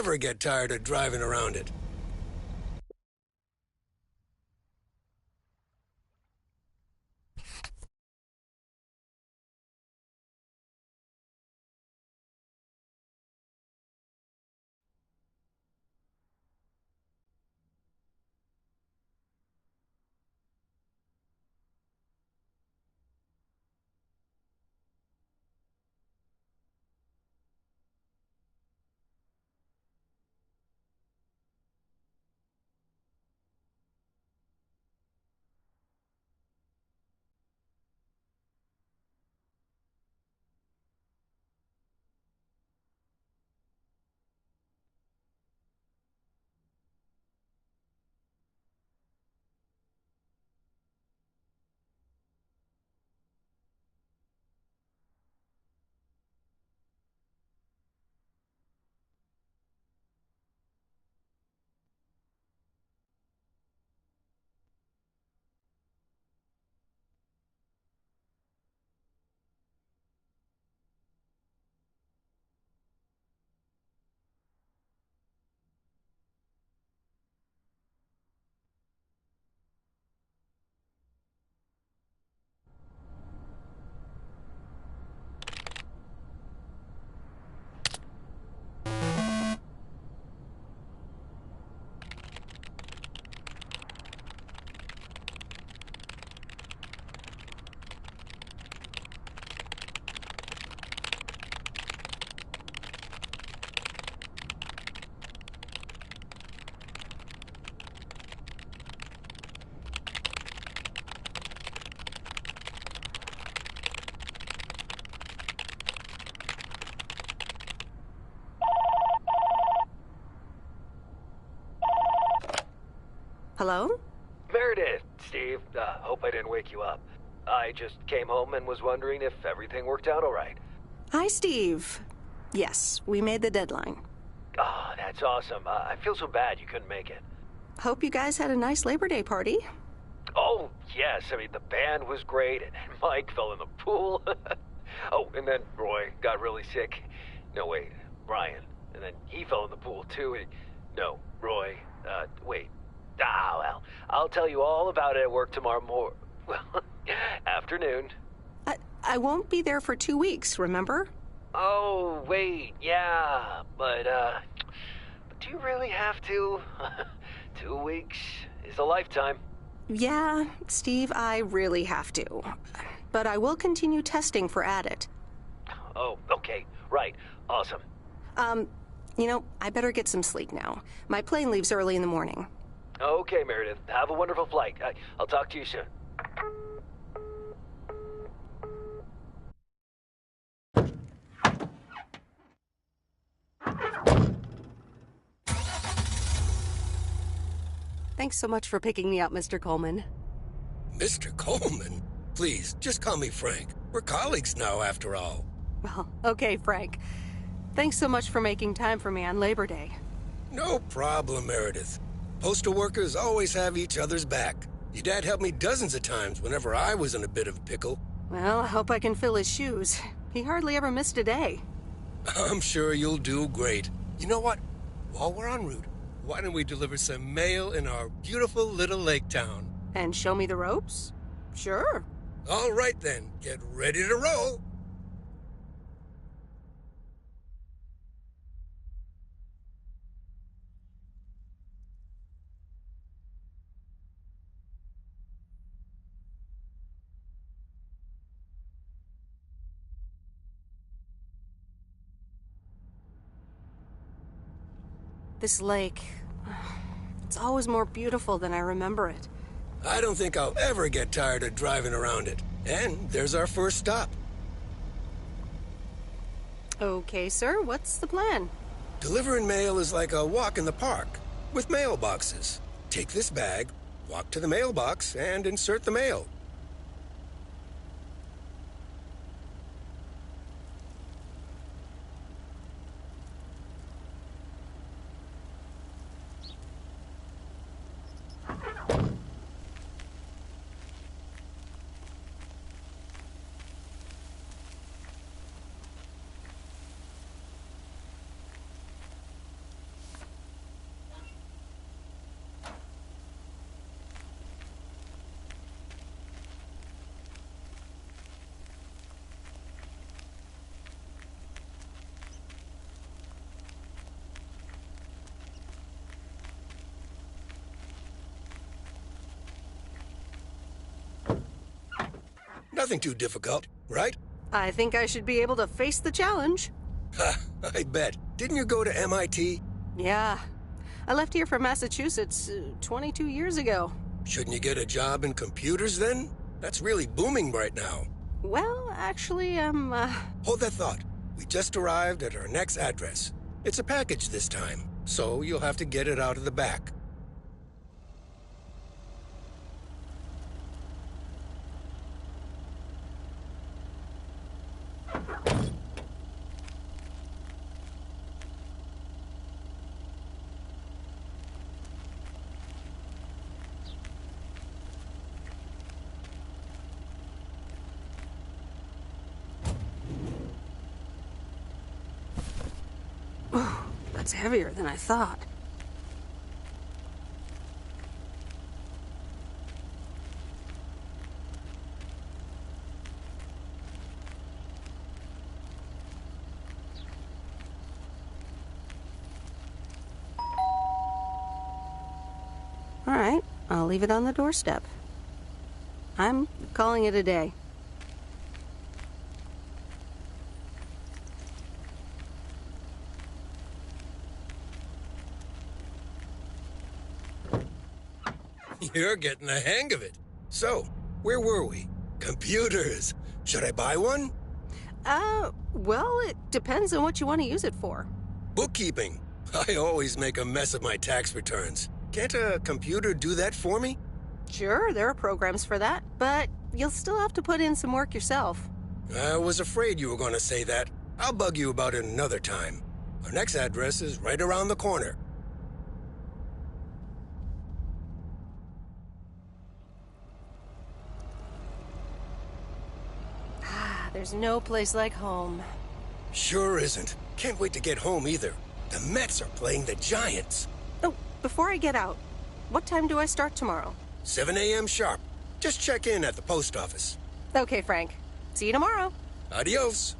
ever get tired of driving around it. Hello? Meredith, Steve. Hope I didn't wake you up. I just came home and was wondering if everything worked out all right. Hi, Steve. Yes, we made the deadline. Oh, that's awesome. I feel so bad you couldn't make it. Hope you guys had a nice Labor Day party. Oh, yes. I mean, the band was great, and Mike fell in the pool. Oh, and then Roy got really sick. No, wait, Brian. And then he fell in the pool, too. No, Roy. Wait. Well, I'll tell you all about it at work tomorrow afternoon. I won't be there for 2 weeks, remember? Oh, wait, yeah, but do you really have to? 2 weeks is a lifetime. Yeah, Steve, I really have to. But I will continue testing for Addit. Oh, okay, right, awesome. I better get some sleep now. My plane leaves early in the morning. Okay, Meredith, have a wonderful flight. I'll talk to you soon. Thanks so much for picking me up, Mr. Coleman. Mr. Coleman? Please, just call me Frank. We're colleagues now, after all. Well, okay, Frank. Thanks so much for making time for me on Labor Day. No problem, Meredith. Postal workers always have each other's back. Your dad helped me dozens of times whenever I was in a bit of a pickle. Well, I hope I can fill his shoes. He hardly ever missed a day. I'm sure you'll do great. You know what? While we're en route, why don't we deliver some mail in our beautiful little lake town? And show me the ropes? Sure. All right then, get ready to roll. This lake, it's always more beautiful than I remember it. I don't think I'll ever get tired of driving around it. And there's our first stop. Okay, sir, what's the plan? Delivering mail is like a walk in the park, with mailboxes. Take this bag, walk to the mailbox, and insert the mail. Nothing too difficult, right? I think I should be able to face the challenge. Ha, I bet. Didn't you go to MIT? Yeah. I left here from Massachusetts 22 years ago. Shouldn't you get a job in computers then? That's really booming right now. Well, actually, Hold that thought. We just arrived at our next address. It's a package this time, so you'll have to get it out of the back. That's heavier than I thought. All right, I'll leave it on the doorstep. I'm calling it a day. You're getting the hang of it. So, where were we? Computers. Should I buy one? Well, it depends on what you want to use it for. Bookkeeping. I always make a mess of my tax returns. Can't a computer do that for me? Sure, there are programs for that, but you'll still have to put in some work yourself. I was afraid you were going to say that. I'll bug you about it another time. Our next address is right around the corner. There's no place like home. Sure isn't. Can't wait to get home either. The Mets are playing the Giants. Oh, before I get out, what time do I start tomorrow? 7 a.m. sharp. Just check in at the post office. Okay, Frank. See you tomorrow. Adios.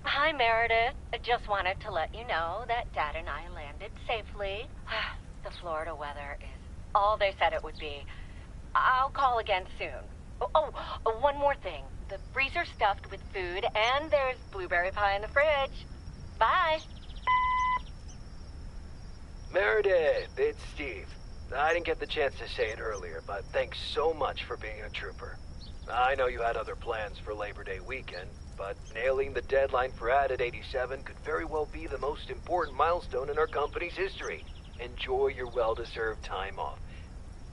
Hi, Meredith. I just wanted to let you know that Dad and I landed safely. The Florida weather is all they said it would be. I'll call again soon. One more thing. The freezer's stuffed with food, and there's blueberry pie in the fridge. Bye. Meredith, it's Steve. I didn't get the chance to say it earlier, but thanks so much for being a trooper. I know you had other plans for Labor Day weekend, but nailing the deadline for Added 87 could very well be the most important milestone in our company's history. Enjoy your well-deserved time off.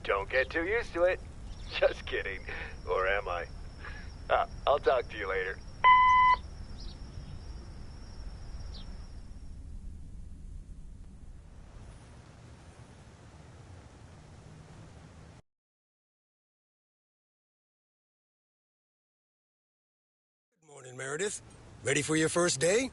Don't get too used to it. Just kidding. Or am I? I'll talk to you later. Good morning, Meredith. Ready for your first day?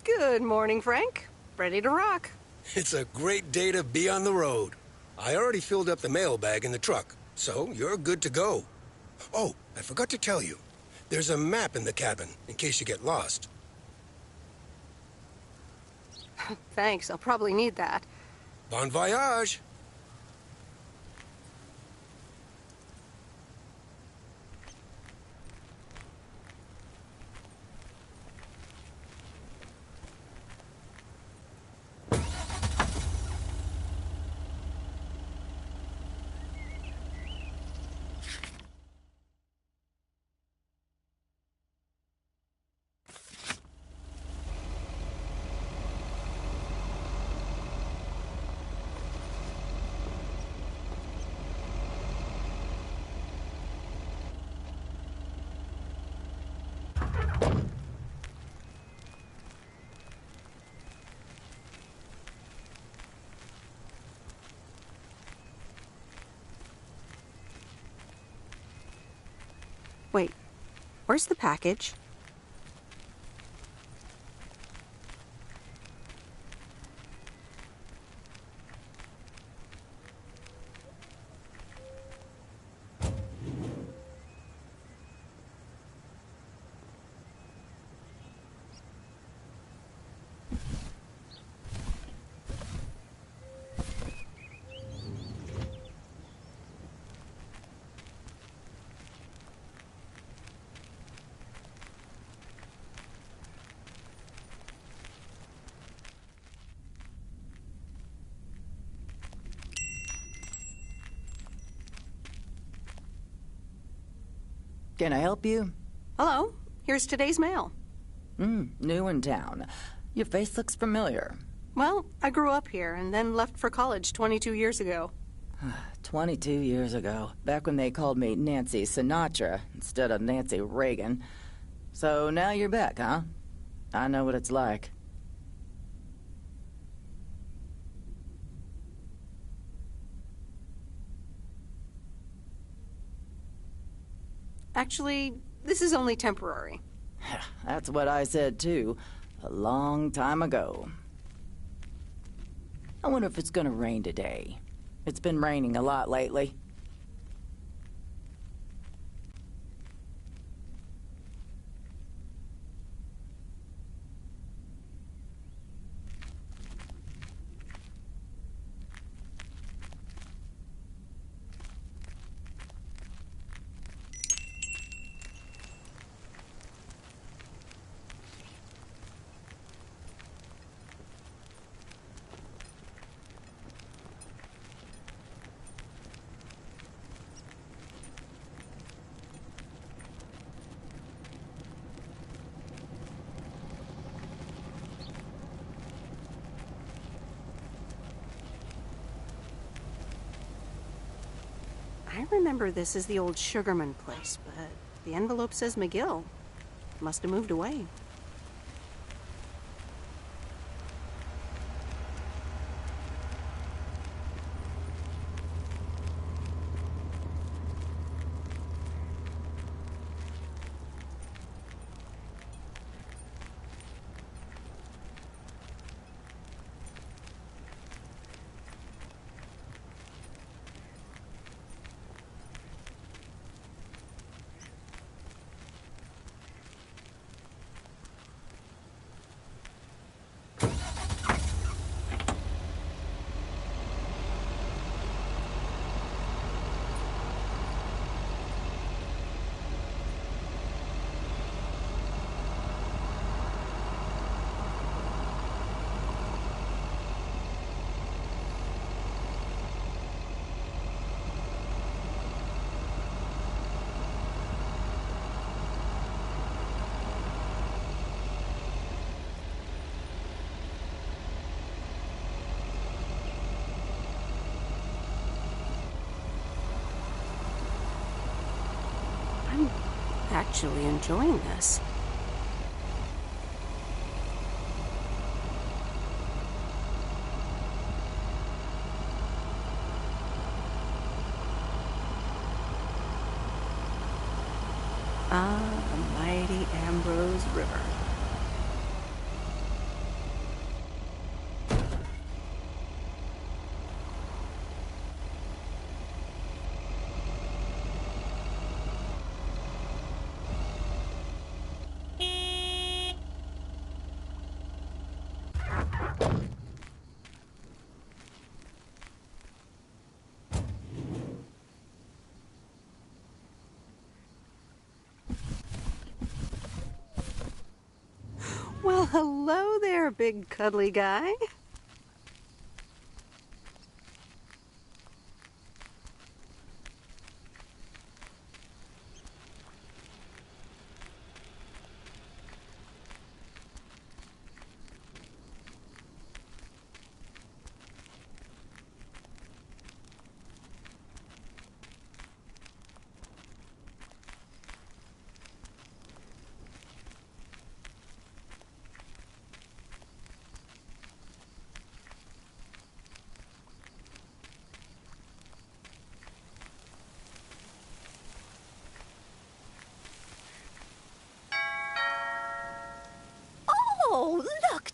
Good morning, Frank. Ready to rock. It's a great day to be on the road. I already filled up the mailbag in the truck, so you're good to go. Oh, I forgot to tell you. There's a map in the cabin, in case you get lost. Thanks, I'll probably need that. Bon voyage! Wait, where's the package? Can I help you? Hello, here's today's mail. New in town. Your face looks familiar. Well, I grew up here and then left for college 22 years ago. 22 years ago, back when they called me Nancy Sinatra instead of Nancy Reagan. So now you're back, huh? I know what it's like. Actually, this is only temporary. That's what I said too, a long time ago. I wonder if it's gonna rain today. It's been raining a lot lately. I remember this as the old Sugarman place, but the envelope says McGill. Must have moved away. I'm actually enjoying this. Ah, the mighty Ambrose River. Well, hello there, big cuddly guy.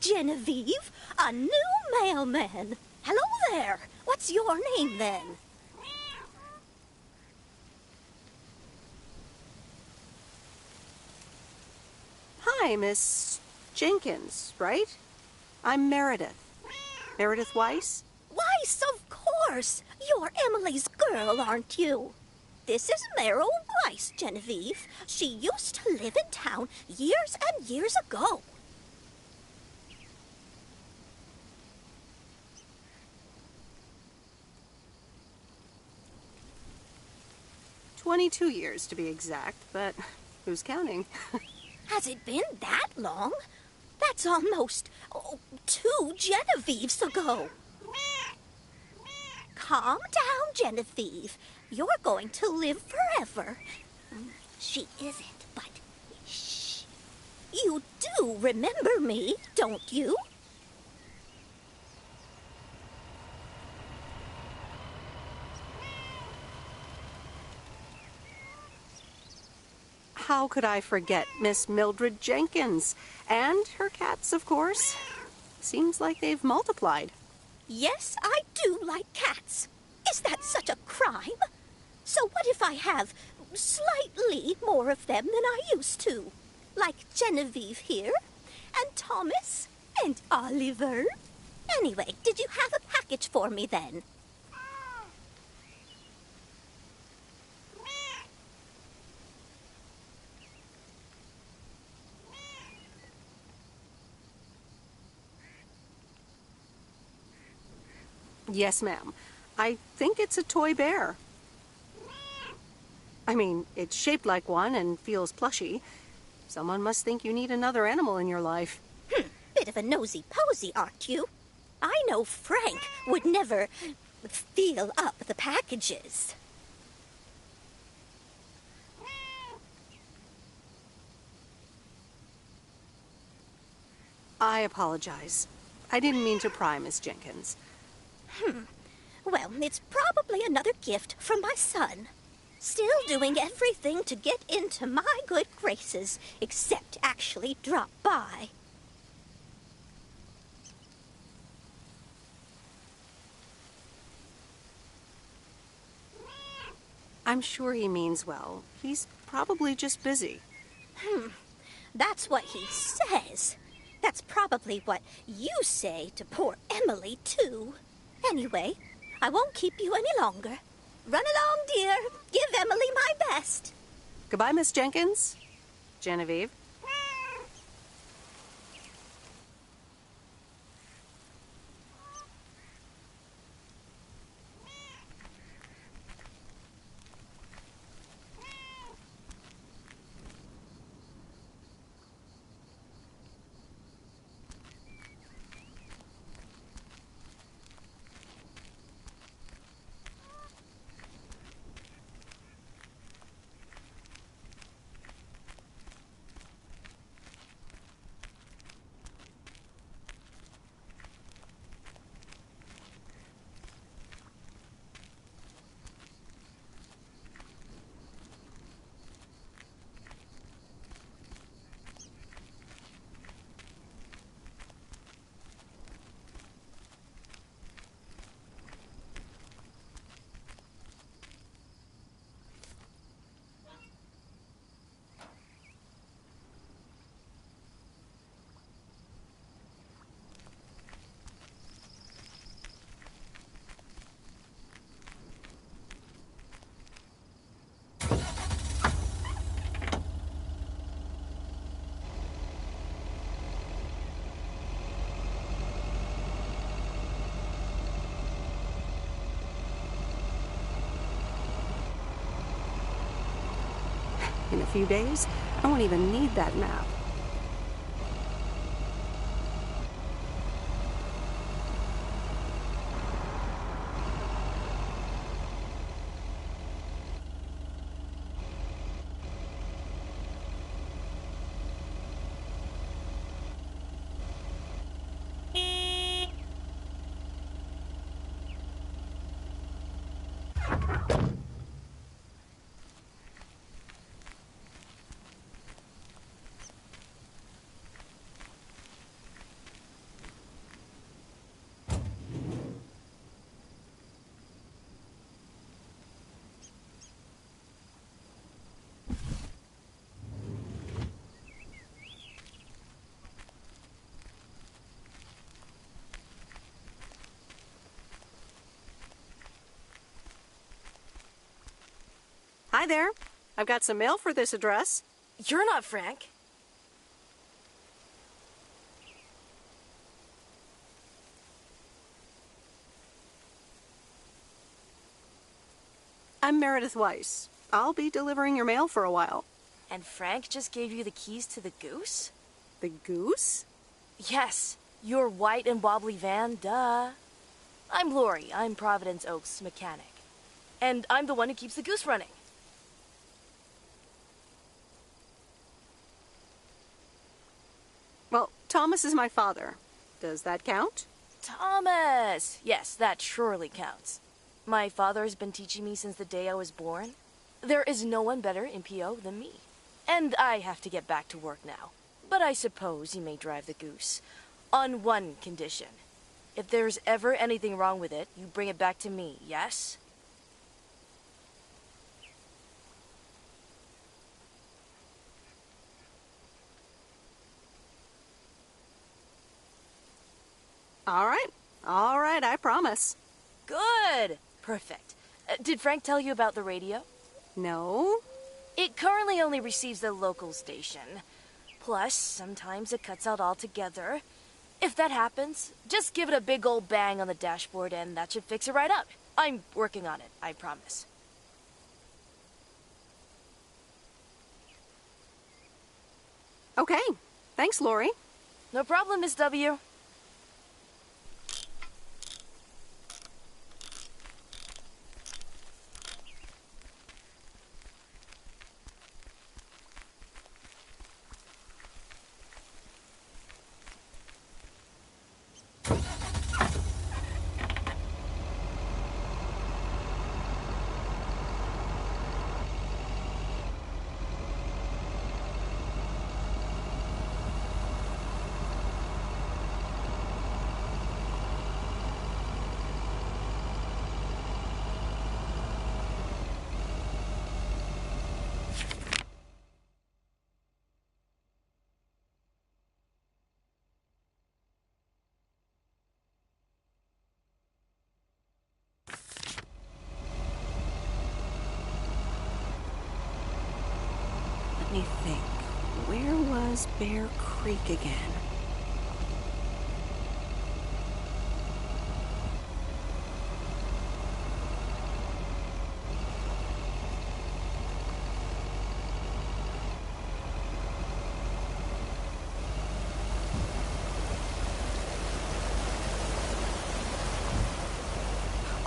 Genevieve, a new mailman. Hello there. What's your name then? Hi, Miss Jenkins, right? I'm Meredith. Meredith Weiss? Weiss, of course. You're Emily's girl, aren't you? This is Meryl Weiss, Genevieve. She used to live in town years and years ago. "22 years, to be exact, but who's counting?" Has it been that long? That's almost 2 Genevieves ago. Calm down, Genevieve. You're going to live forever. She isn't, but shh. You do remember me, don't you? How could I forget Miss Mildred Jenkins? And her cats, of course. Seems like they've multiplied. Yes, I do like cats. Is that such a crime? So what if I have slightly more of them than I used to? Like Genevieve here, and Thomas, and Oliver. Anyway, did you have a package for me then? Yes, ma'am. I think it's a toy bear. I mean, it's shaped like one and feels plushy. Someone must think you need another animal in your life. Bit of a nosy-posy, aren't you? I know Frank would never feel up the packages. I apologize. I didn't mean to pry, Miss Jenkins. Well, it's probably another gift from my son. Still doing everything to get into my good graces, except actually drop by. I'm sure he means well. He's probably just busy. That's what he says. That's probably what you say to poor Emily, too. Anyway, I won't keep you any longer. Run along, dear. Give Emily my best. Goodbye, Miss Jenkins. Genevieve. In a few days, I won't even need that map. Hi there. I've got some mail for this address. You're not Frank. I'm Meredith Weiss. I'll be delivering your mail for a while. And Frank just gave you the keys to the Goose? The Goose? Yes, your white and wobbly van, duh. I'm Lori. I'm Providence Oaks' mechanic. And I'm the one who keeps the Goose running. Well, Thomas is my father. Does that count? Thomas! Yes, that surely counts. My father has been teaching me since the day I was born. There is no one better in PO than me. And I have to get back to work now. But I suppose you may drive the Goose. On one condition. If there's ever anything wrong with it, you bring it back to me, yes? All right, I promise. Good! Perfect. Did Frank tell you about the radio? No? It currently only receives the local station. Plus, sometimes it cuts out altogether. If that happens, just give it a big old bang on the dashboard and that should fix it right up. I'm working on it, I promise. Okay. Thanks, Lori. No problem, Miss W. Let me think. Where was Bear Creek again?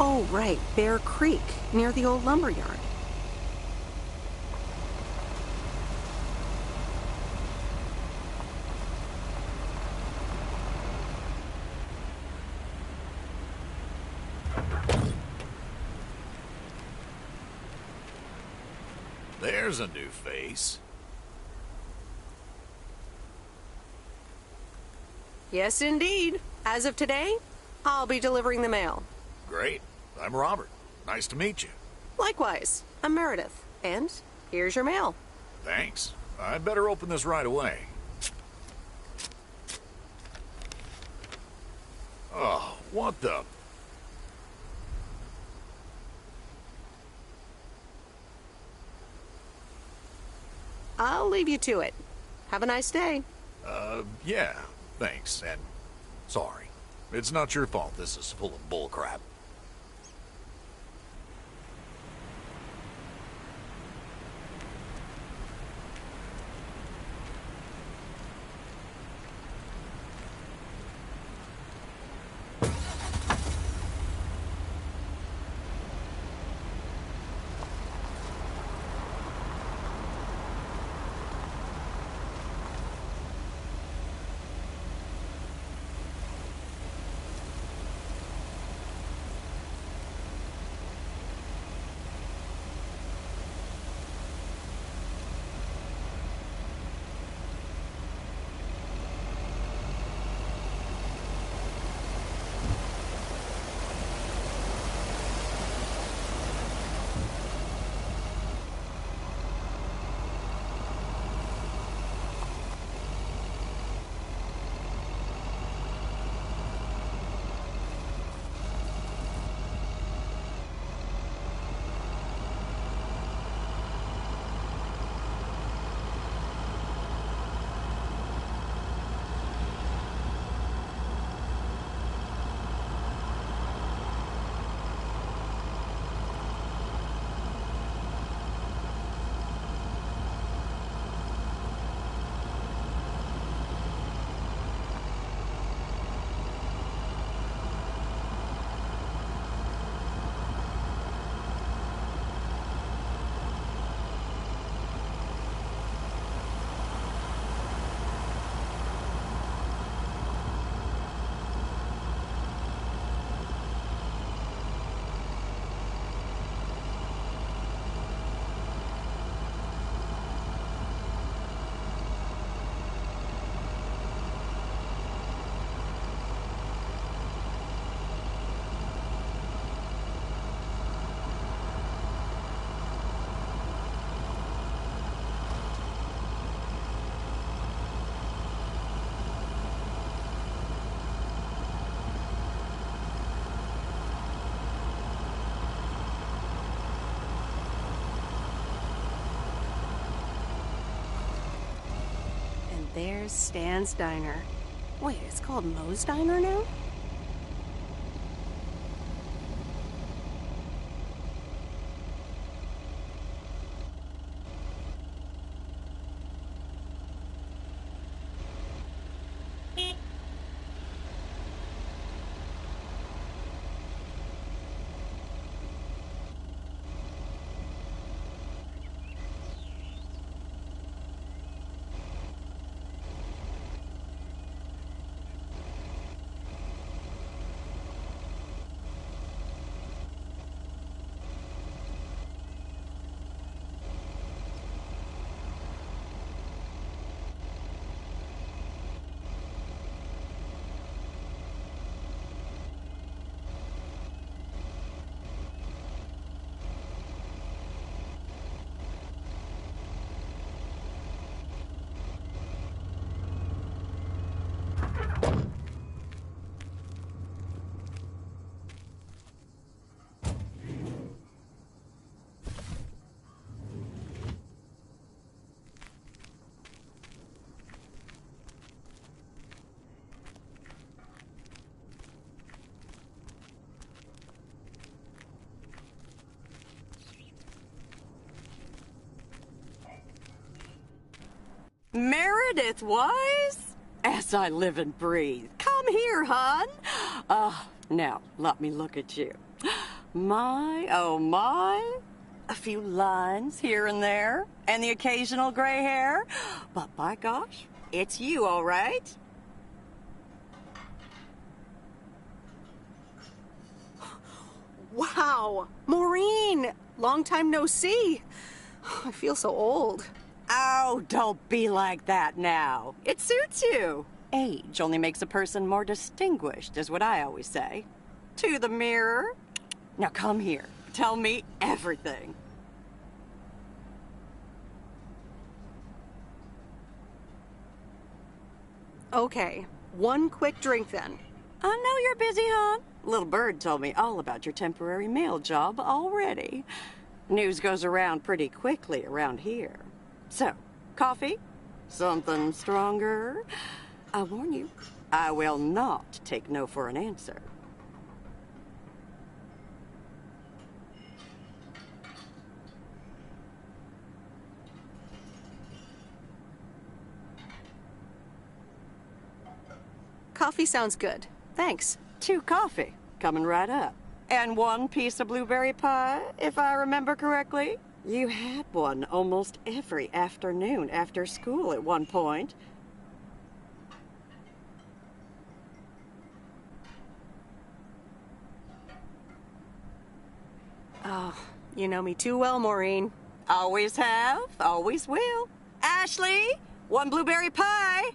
Oh, right. Bear Creek, near the old lumber yard. There's a new face. Yes, indeed. As of today, I'll be delivering the mail. Great. I'm Robert. Nice to meet you. Likewise, I'm Meredith. And here's your mail. Thanks. I'd better open this right away. Oh, what the... I'll leave you to it. Have a nice day. Yeah, thanks, and sorry. It's not your fault this is full of bullcrap. there's Stan's Diner. Wait, it's called Moe's Diner now? Meredith Wise? As I live and breathe. Come here, hon. Now, let me look at you. My, oh my. A few lines here and there, and the occasional gray hair. But by gosh, it's you, all right? Wow! Maureen! Long time no see. I feel so old. Oh, don't be like that now. It suits you. Age only makes a person more distinguished, is what I always say. To the mirror. Now come here. Tell me everything. Okay, one quick drink then. I know you're busy, hon. Little Bird told me all about your temporary mail job already. News goes around pretty quickly around here. So, coffee? Something stronger? I warn you, I will not take no for an answer. Coffee sounds good. Thanks. 2 coffee, coming right up. And 1 piece of blueberry pie, if I remember correctly. You had one almost every afternoon after school at one point. Oh, you know me too well, Maureen. Always have, always will. Ashley, 1 blueberry pie.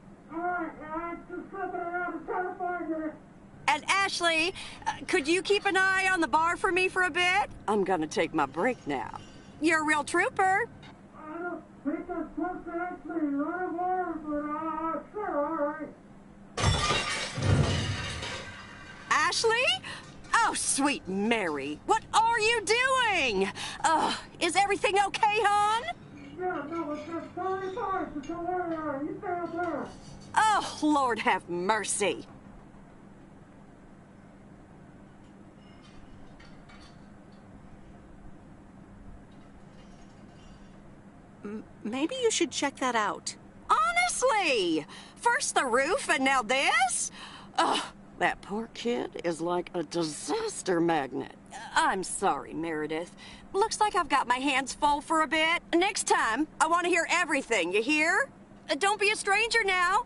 And Ashley, could you keep an eye on the bar for me for a bit? I'm gonna take my break now. You're a real trooper. I don't think I'm supposed to actually run a bar, but sure, all right. Ashley? Oh, sweet Mary, what are you doing? Is everything okay, hon? Yeah, no, it's just 35, so don't worry, you stay up there. Oh, Lord have mercy. Maybe you should check that out. Honestly! First the roof and now this? Ugh, that poor kid is like a disaster magnet. I'm sorry, Meredith. Looks like I've got my hands full for a bit. Next time, I want to hear everything, you hear? Don't be a stranger now.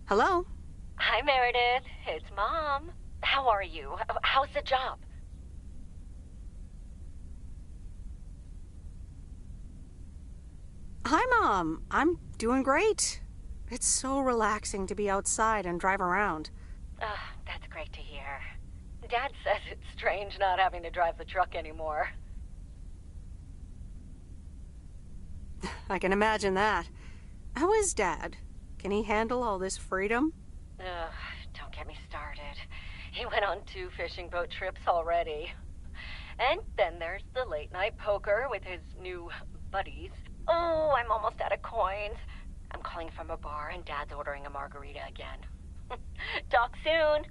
Hello? Hi, Meredith. It's Mom. How are you? How's the job? Hi, Mom. I'm doing great. It's so relaxing to be outside and drive around. That's great to hear. Dad says it's strange not having to drive the truck anymore. I can imagine that. How is Dad? Can he handle all this freedom? Don't get me started. He went on 2 fishing boat trips already. And then there's the late night poker with his new buddies. Oh, I'm almost out of coins. I'm calling from a bar and Dad's ordering a margarita again. Talk soon.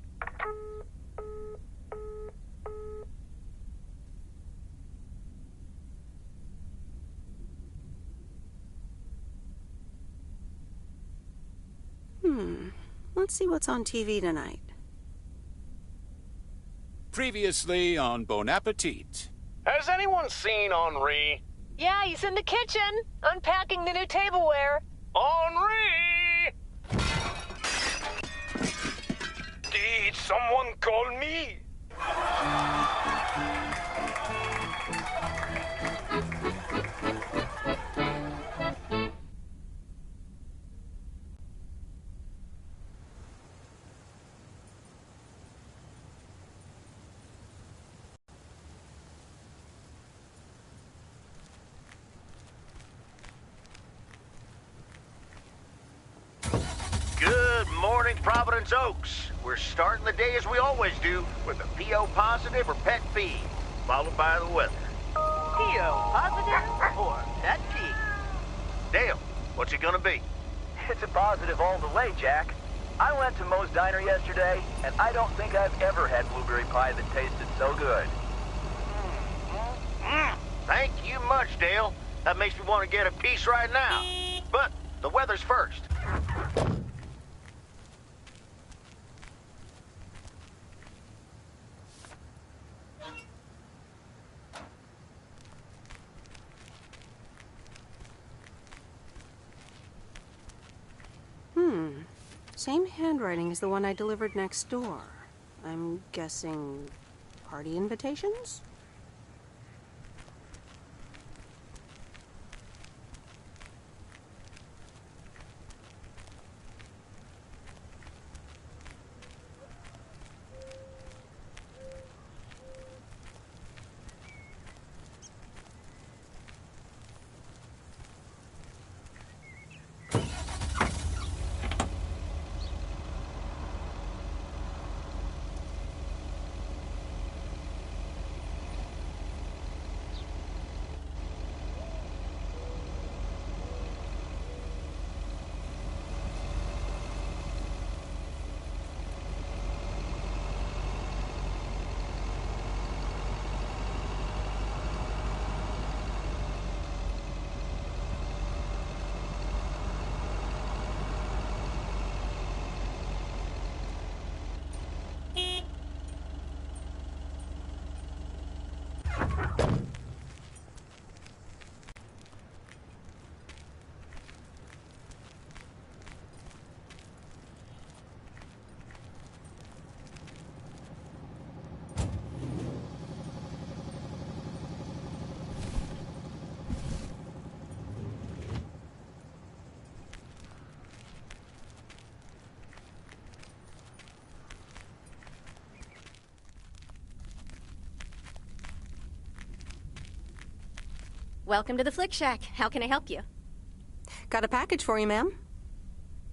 Let's see what's on TV tonight. Previously on Bon Appetit. Has anyone seen Henri? Yeah, he's in the kitchen, unpacking the new tableware. Henri! Did someone call me? Good morning, Providence Oaks. We're starting the day as we always do with a PO positive or pet peeve, followed by the weather. PO positive or pet peeve? Dale, what's it gonna be? It's a positive all the way, Jack. I went to Moe's Diner yesterday, and I don't think I've ever had blueberry pie that tasted so good. Thank you much, Dale. That makes me want to get a piece right now. But the weather's first. Same handwriting as the one I delivered next door. I'm guessing party invitations? Welcome to the Flick Shack. How can I help you? Got a package for you, ma'am.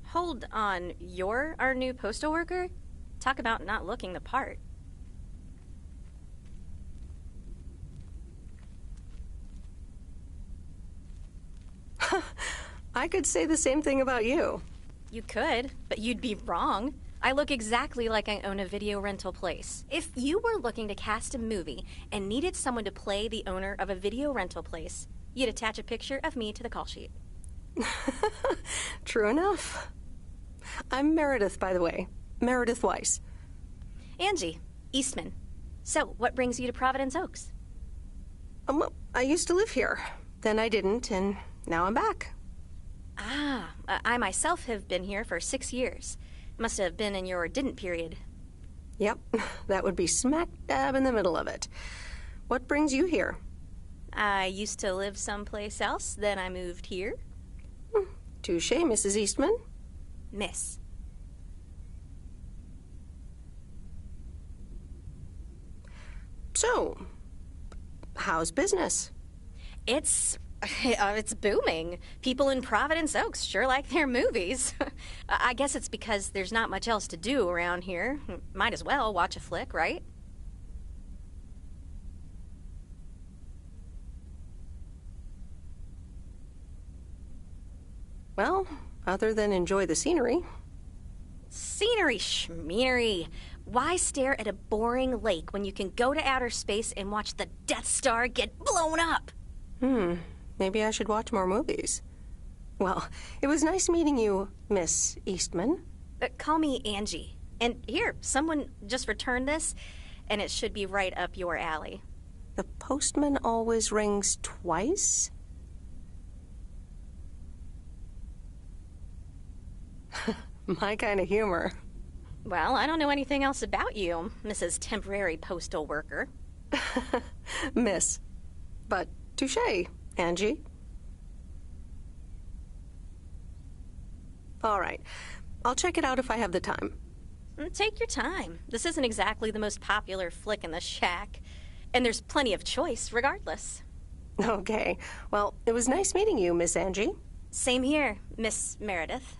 Hold on. You're our new postal worker? Talk about not looking the part. I could say the same thing about you. You could, but you'd be wrong. I look exactly like I own a video rental place. If you were looking to cast a movie and needed someone to play the owner of a video rental place, you'd attach a picture of me to the call sheet. True enough. I'm Meredith, by the way. Meredith Weiss. Angie, Eastman. So, what brings you to Providence Oaks? Well, I used to live here. Then I didn't, and now I'm back. I myself have been here for 6 years. Must have been in your didn't period. Yep, that would be smack dab in the middle of it. What brings you here? I used to live someplace else, then I moved here. Touché, Mrs. Eastman. Miss. So, how's business? It's booming. People in Providence Oaks sure like their movies. I guess it's because there's not much else to do around here. Might as well watch a flick, right? Well, other than enjoy the scenery. Scenery schmeary. Why stare at a boring lake when you can go to outer space and watch the Death Star get blown up? Maybe I should watch more movies. Well, it was nice meeting you, Miss Eastman. Call me Angie. And here, someone just returned this, and it should be right up your alley. The postman always rings twice? My kind of humor. Well, I don't know anything else about you, Mrs. Temporary Postal Worker. Miss. But touché, Angie. All right. I'll check it out if I have the time. Take your time. This isn't exactly the most popular flick in the shack. And there's plenty of choice, regardless. Okay. Well, it was nice meeting you, Miss Angie. Same here, Miss Meredith.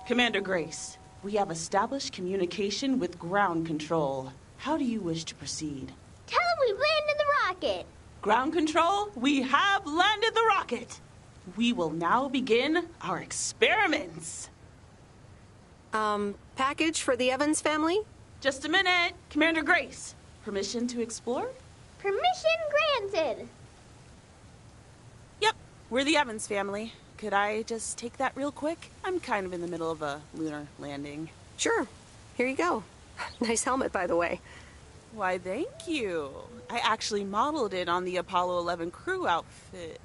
Commander Grace, we have established communication with ground control. How do you wish to proceed? Tell them we've landed the rocket. Ground control, we have landed the rocket. We will now begin our experiments. Package for the Evans family? Just a minute. Commander Grace, permission to explore? Permission granted. Yep, we're the Evans family. Could I just take that real quick? I'm kind of in the middle of a lunar landing. Sure. Here you go. Nice helmet, by the way. Why, thank you. I actually modeled it on the Apollo 11 crew outfit.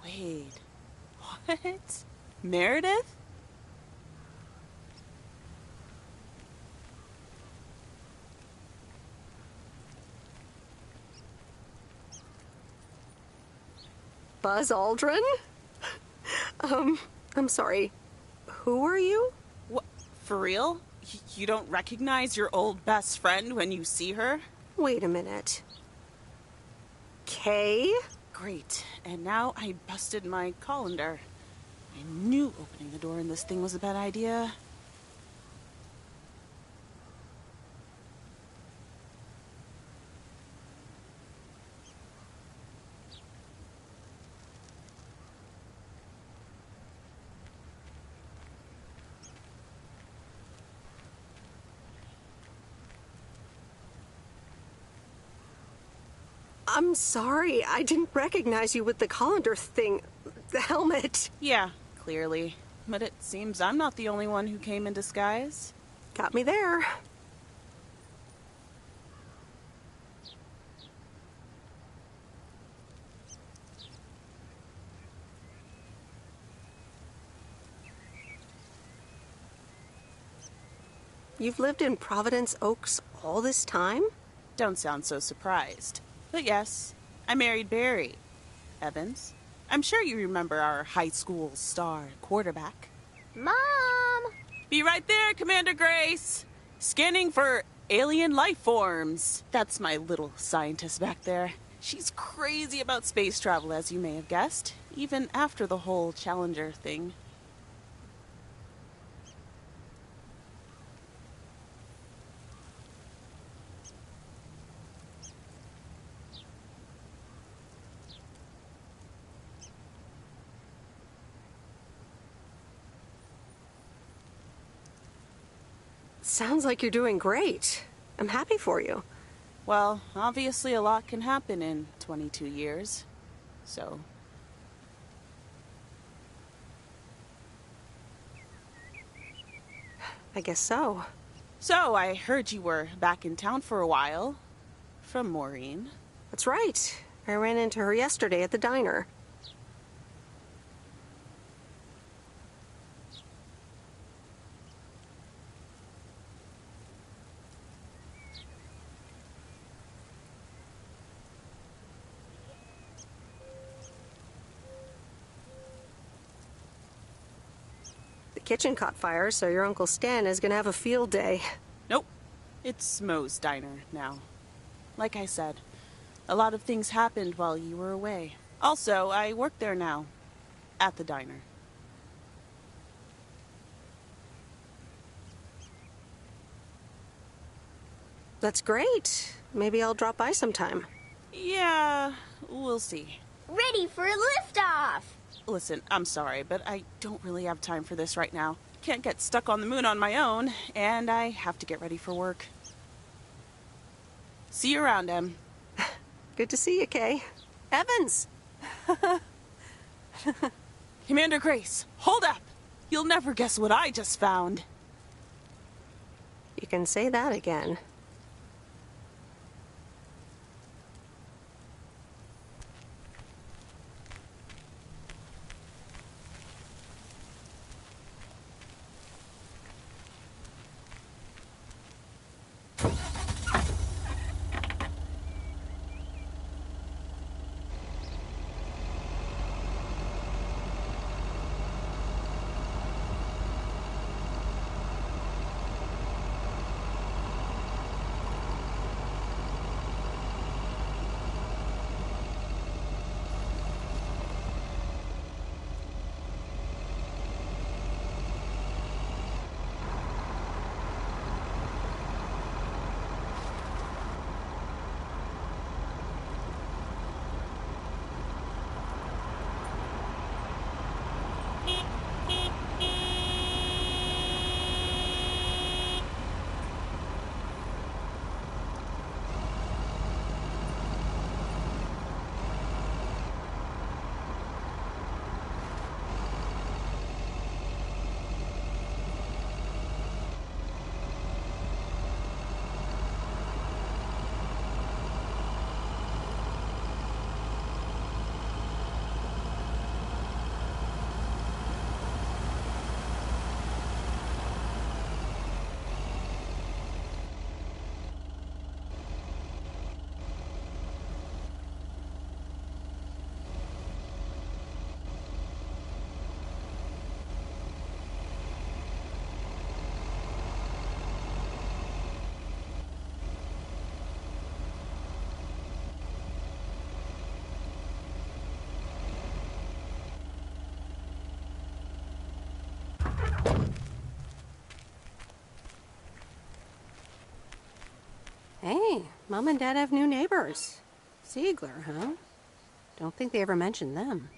Wait, what? Meredith? Buzz Aldrin? I'm sorry. Who are you? What, for real? You don't recognize your old best friend when you see her? Wait a minute. Kay? Great. And now I busted my colander. I knew opening the door in this thing was a bad idea. I'm sorry. I didn't recognize you with the colander thing. The helmet. Yeah, clearly. But it seems I'm not the only one who came in disguise. Got me there. You've lived in Providence Oaks all this time? Don't sound so surprised. But yes, I married Barry Evans. I'm sure you remember our high school star quarterback. Mom! Be right there, Commander Grace! Scanning for alien life forms. That's my little scientist back there. She's crazy about space travel, as you may have guessed, even after the whole Challenger thing. Sounds like you're doing great. I'm happy for you. Well, obviously a lot can happen in 22 years. So... I guess so. So, I heard you were back in town for a while. From Maureen. That's right. I ran into her yesterday at the diner. Kitchen caught fire, so your Uncle Stan is gonna have a field day. Nope. It's Moe's diner now. Like I said, a lot of things happened while you were away. Also, I work there now. At the diner. That's great. Maybe I'll drop by sometime. Yeah, we'll see. Ready for a liftoff! Listen, I'm sorry, but I don't really have time for this right now. Can't get stuck on the moon on my own, and I have to get ready for work. See you around, Em. Good to see you, Kay. Evans! Commander Grace, hold up! You'll never guess what I just found. You can say that again. Hey, Mom and Dad have new neighbors. Ziegler, huh? Don't think they ever mentioned them.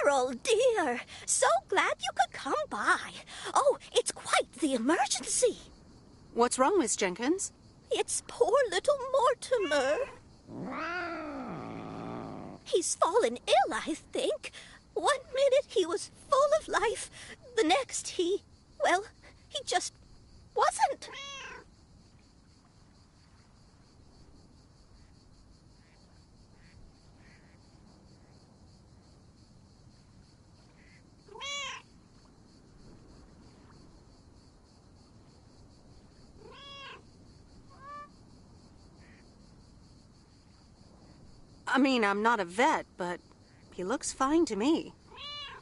Meryl, dear, so glad you could come by. Oh, it's quite the emergency. What's wrong, Miss Jenkins? It's poor little Mortimer. He's fallen ill, I think. 1 minute he was full of life. The next he just wasn't. I mean, I'm not a vet, but he looks fine to me.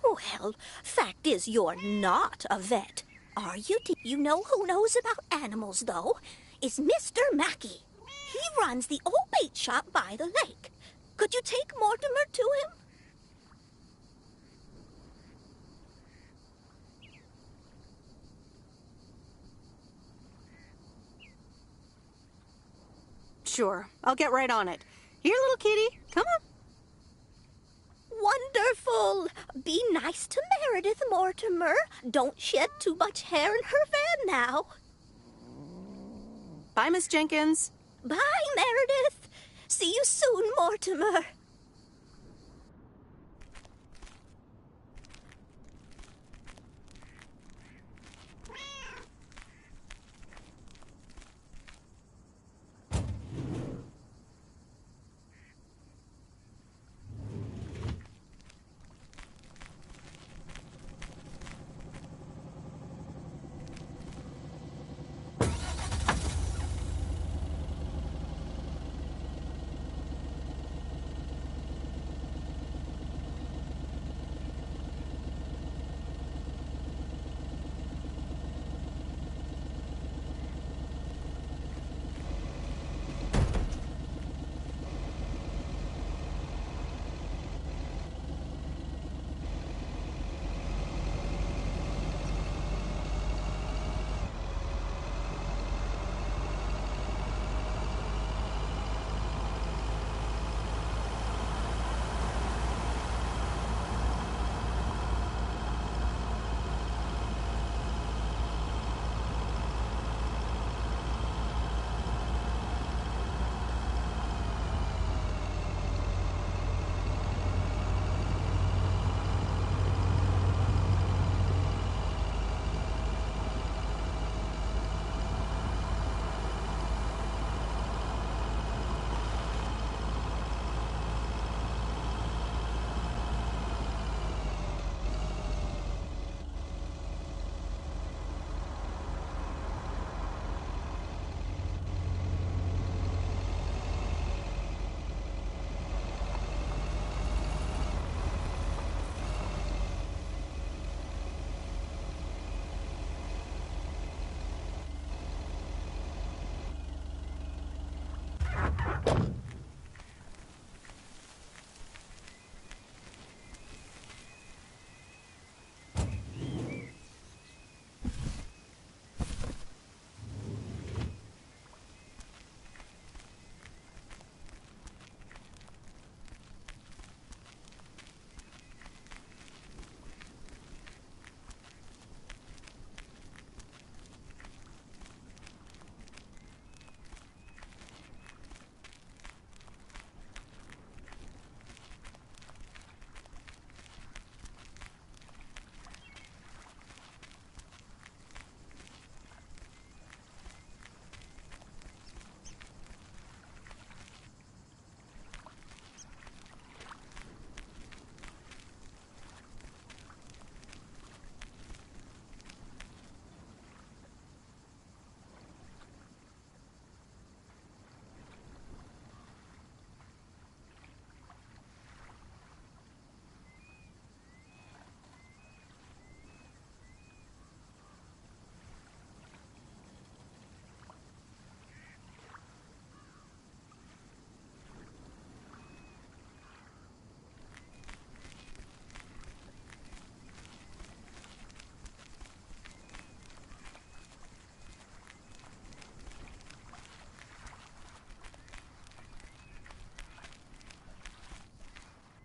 Well, fact is you're not a vet. Are you? Do you know who knows about animals, though? Is Mr. Mackey. He runs the old bait shop by the lake. Could you take Mortimer to him? Sure, I'll get right on it. Here, little kitty, come on. Wonderful! Be nice to Meredith, Mortimer. Don't shed too much hair in her van now. Bye, Miss Jenkins. Bye, Meredith. See you soon, Mortimer.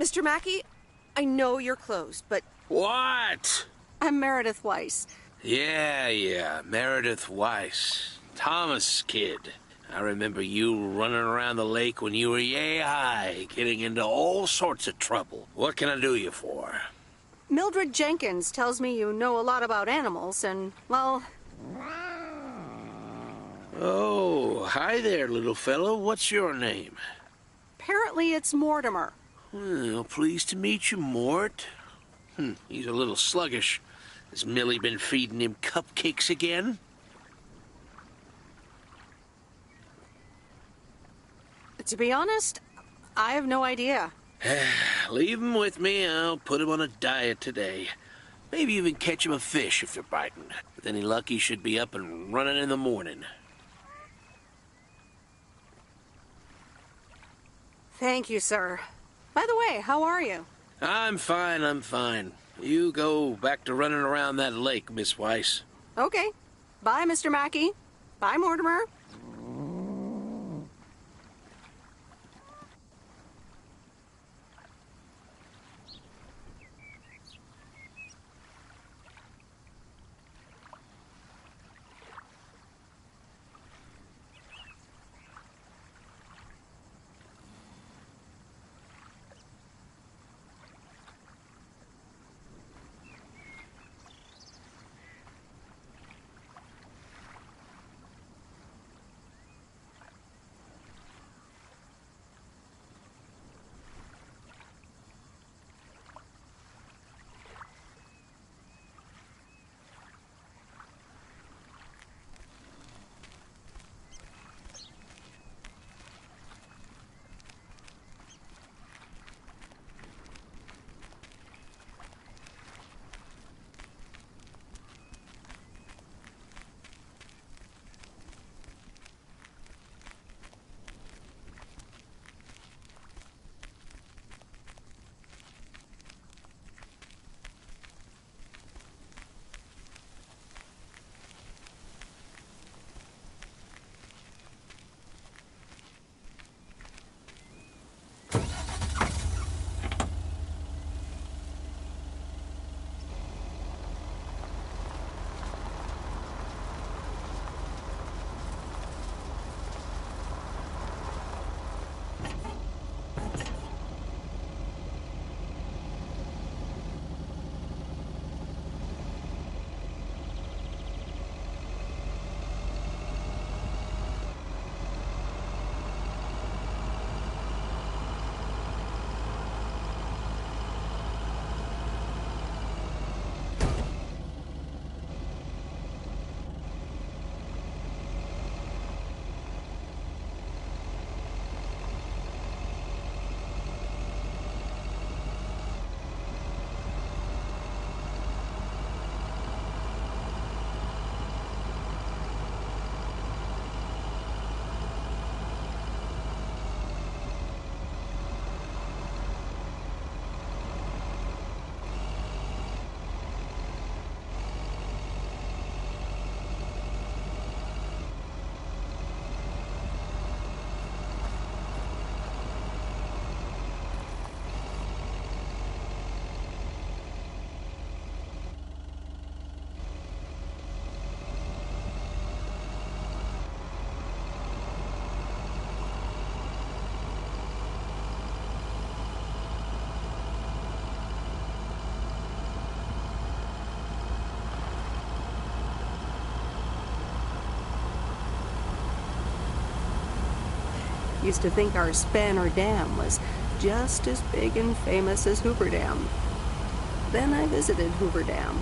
Mr. Mackey, I know you're closed, but... What? I'm Meredith Weiss. Yeah, Meredith Weiss. Thomas' kid. I remember you running around the lake when you were yay high, getting into all sorts of trouble. What can I do you for? Mildred Jenkins tells me you know a lot about animals, and, well... Oh, hi there, little fellow. What's your name? Apparently it's Mortimer. Well, pleased to meet you, Mort. He's a little sluggish. Has Millie been feeding him cupcakes again? To be honest, I have no idea. Leave him with me. I'll put him on a diet today. Maybe even catch him a fish if they're biting. With any luck, he should be up and running in the morning. Thank you, sir. By the way, how are you? I'm fine. You go back to running around that lake, Miss Weiss. Okay. Bye, Mr. Mackey. Bye, Mortimer. Used to think our Spanner Dam was just as big and famous as Hoover Dam. Then I visited Hoover Dam.